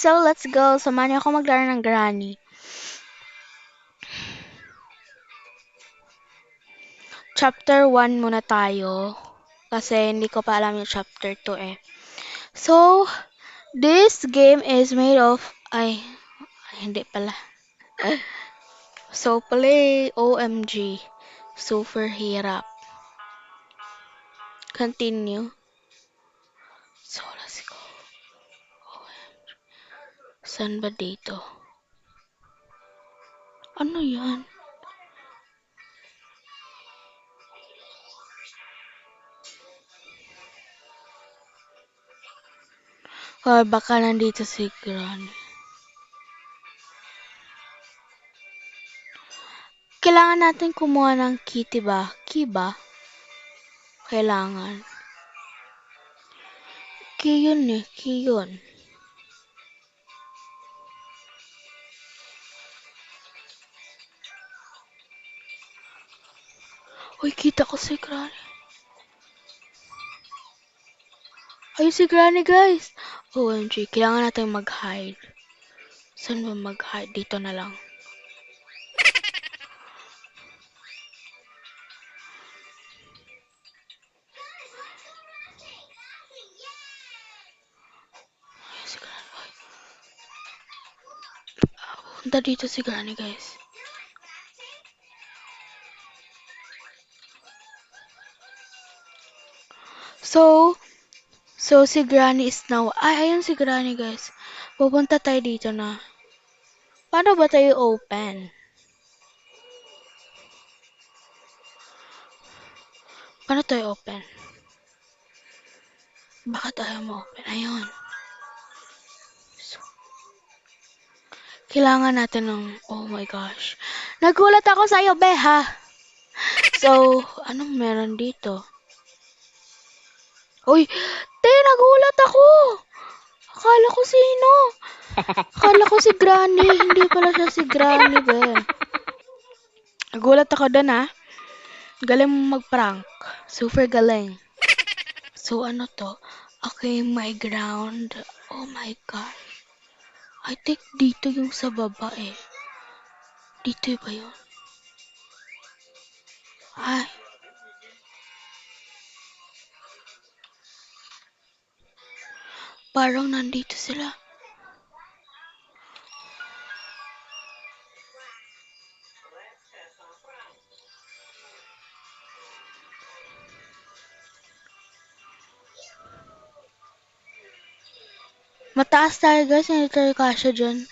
so let's go. Samahan niyo ako maglaro ng Granny. Chapter 1 muna tayo. Kasi hindi ko pa alam yung chapter 2 eh. So, this game is made of... hindi pala. So, play OMG. Super hirap. Continue. So, let's go. OMG. Saan ba dito? Ano yan? Or baka nandito si Granny. Kailangan natin kumuha ng kitty ba? Key ba? Kailangan. Key yun eh. Key yun. Uy, kita ko si Granny. Ayun si Granny, guys. OMG, kailangan natin mag-hide. Saan ba mag-hide? Dito na lang. Ayun si Granny. Ay. Punta dito si Granny, guys. So si Granny is now... ayun si Granny, guys. Pupunta tayo dito na. Paano ba tayo open? Paano tayo open? Bakit ayaw mo open? Ayun. So, kailangan natin ng... oh my gosh. Nagulat ako sa'yo, Beha. So, anong meron dito? Uy, nagulat ako. Akala ko sino. Akala ko si Granny. Hindi pala siya si Granny, be. Nagulat ako doon, ha. Galing mo mag-prank. Super galing. So, ano to? Okay, my ground. Oh my gosh. I think dito yung sa baba, eh. Dito ba yun? Ay. Parang nandito sila. Mataas tayo, guys. Hindi tayo kasya dyan.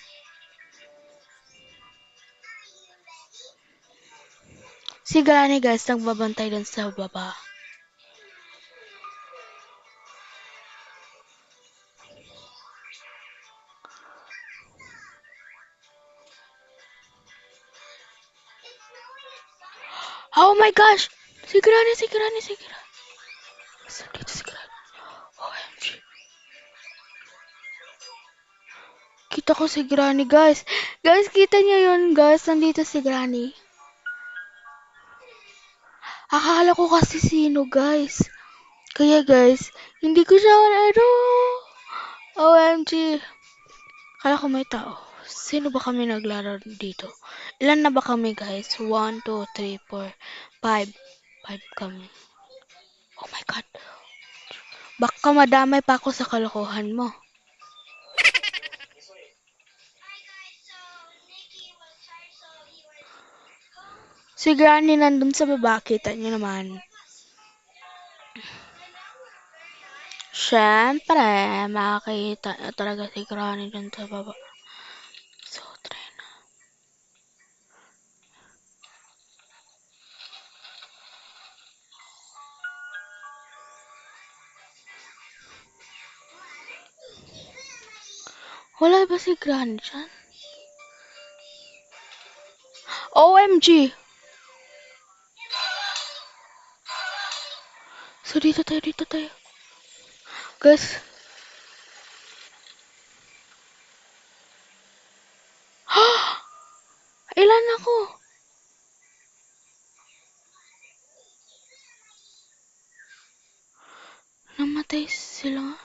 Si Granny, guys, nagbabantay dun sa baba. Oh my gosh! Si Granny. Saan dito si Granny? OMG. Kita ko si Granny, guys. Guys, kita niyo yun, guys. Nandito si Granny. Akala ko kasi sino, guys. Kaya, guys, hindi ko siya ano. OMG. Akala ko may tao. Sino ba kami naglaro dito? Ilan na ba kami, guys? 1, 2, 3, 4, 5. 5 kami. Oh my God. Baka madamay pa ako sa kalokohan mo. Si Granny nandun sa baba. Kita niyo naman. Siyempre, makakita na talaga si Granny dun sa baba. So, try na. Wala ba si Granny dyan? OMG! So, dito tayo. Guys. Ilan ako? Namatay sila.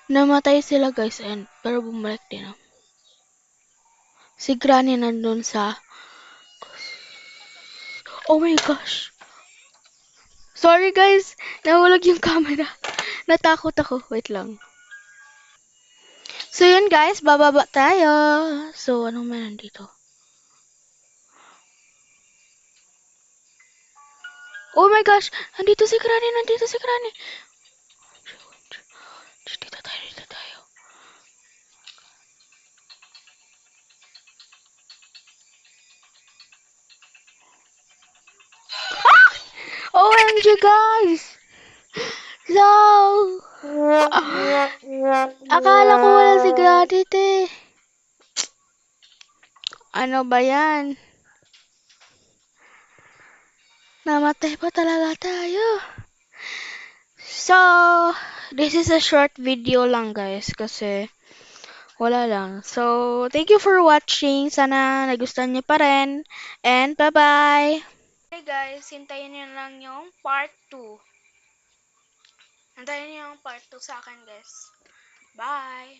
Namatay sila guys, pero bumalik din. Si Granny nandun sa... Oh my gosh! Sorry guys, nahulog yung camera. Natakot ako. Wait lang. So yun guys, bababa tayo. So anong meron dito? Oh my gosh! Nandito si Granny! Nandito si Granny! Dito tayo, dito tayo. OMG guys! So, akala ko wala si Granny eh. Ano ba yan? Namatay pa talaga tayo. So, this is a short video lang guys kasi wala lang. So, thank you for watching. Sana nagustuhan niyo pa rin. And bye-bye! Hey guys, hintayin niyo lang yung part 2. Hintayin niyo yung part 2 sa akin guys. Bye!